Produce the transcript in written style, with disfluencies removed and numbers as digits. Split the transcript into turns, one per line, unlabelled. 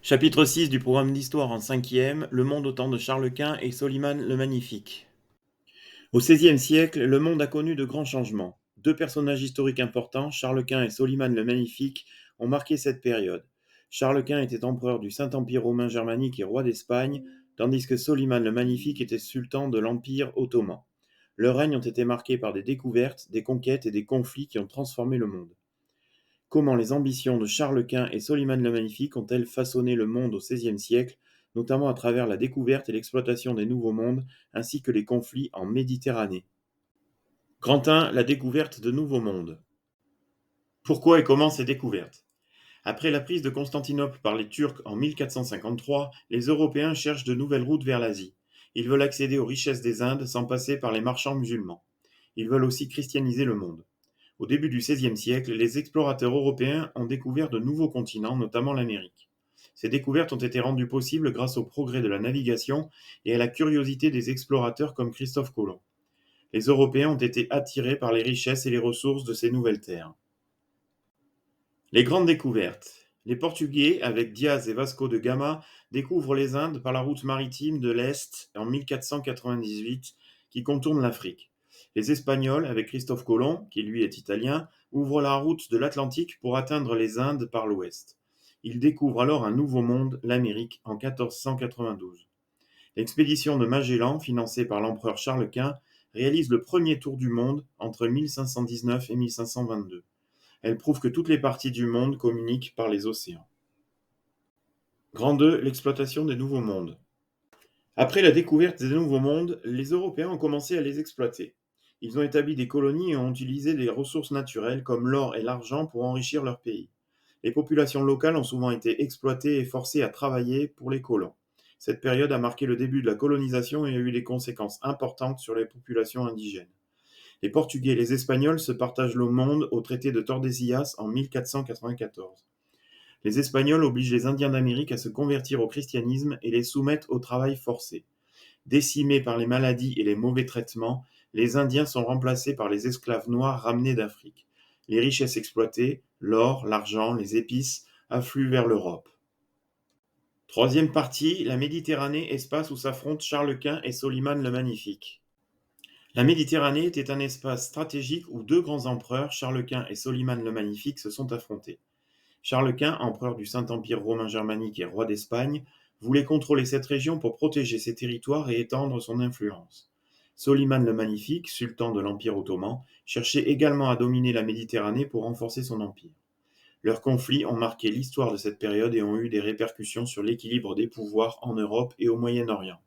Chapitre 6 du programme d'histoire en cinquième, le monde au temps de Charles Quint et Soliman le Magnifique. Au XVIe siècle, le monde a connu de grands changements. Deux personnages historiques importants, Charles Quint et Soliman le Magnifique, ont marqué cette période. Charles Quint était empereur du Saint-Empire romain germanique et roi d'Espagne, tandis que Soliman le Magnifique était sultan de l'Empire ottoman. Leurs règnes ont été marqués par des découvertes, des conquêtes et des conflits qui ont transformé le monde. Comment les ambitions de Charles Quint et Soliman le Magnifique ont-elles façonné le monde au XVIe siècle, notamment à travers la découverte et l'exploitation des nouveaux mondes, ainsi que les conflits en Méditerranée. Grand 1, la découverte de nouveaux mondes. Pourquoi et comment ces découvertes? Après la prise de Constantinople par les Turcs en 1453, les Européens cherchent de nouvelles routes vers l'Asie. Ils veulent accéder aux richesses des Indes sans passer par les marchands musulmans. Ils veulent aussi christianiser le monde. Au début du XVIe siècle, les explorateurs européens ont découvert de nouveaux continents, notamment l'Amérique. Ces découvertes ont été rendues possibles grâce au progrès de la navigation et à la curiosité des explorateurs comme Christophe Colomb. Les Européens ont été attirés par les richesses et les ressources de ces nouvelles terres. Les grandes découvertes. Les Portugais, avec Diaz et Vasco de Gama, découvrent les Indes par la route maritime de l'Est en 1498 qui contourne l'Afrique. Les Espagnols, avec Christophe Colomb, qui lui est italien, ouvrent la route de l'Atlantique pour atteindre les Indes par l'ouest. Ils découvrent alors un nouveau monde, l'Amérique, en 1492. L'expédition de Magellan, financée par l'empereur Charles Quint, réalise le premier tour du monde entre 1519 et 1522. Elle prouve que toutes les parties du monde communiquent par les océans. Grand 2, l'exploitation des nouveaux mondes. Après la découverte des nouveaux mondes, les Européens ont commencé à les exploiter. Ils ont établi des colonies et ont utilisé des ressources naturelles comme l'or et l'argent pour enrichir leur pays. Les populations locales ont souvent été exploitées et forcées à travailler pour les colons. Cette période a marqué le début de la colonisation et a eu des conséquences importantes sur les populations indigènes. Les Portugais et les Espagnols se partagent le monde au traité de Tordesillas en 1494. Les Espagnols obligent les Indiens d'Amérique à se convertir au christianisme et les soumettent au travail forcé. Décimés par les maladies et les mauvais traitements, les Indiens sont remplacés par les esclaves noirs ramenés d'Afrique. Les richesses exploitées, l'or, l'argent, les épices, affluent vers l'Europe. Troisième partie, la Méditerranée, espace où s'affrontent Charles Quint et Soliman le Magnifique. La Méditerranée était un espace stratégique où deux grands empereurs, Charles Quint et Soliman le Magnifique, se sont affrontés. Charles Quint, empereur du Saint-Empire romain germanique et roi d'Espagne, voulait contrôler cette région pour protéger ses territoires et étendre son influence. Soliman le Magnifique, sultan de l'Empire ottoman, cherchait également à dominer la Méditerranée pour renforcer son empire. Leurs conflits ont marqué l'histoire de cette période et ont eu des répercussions sur l'équilibre des pouvoirs en Europe et au Moyen-Orient.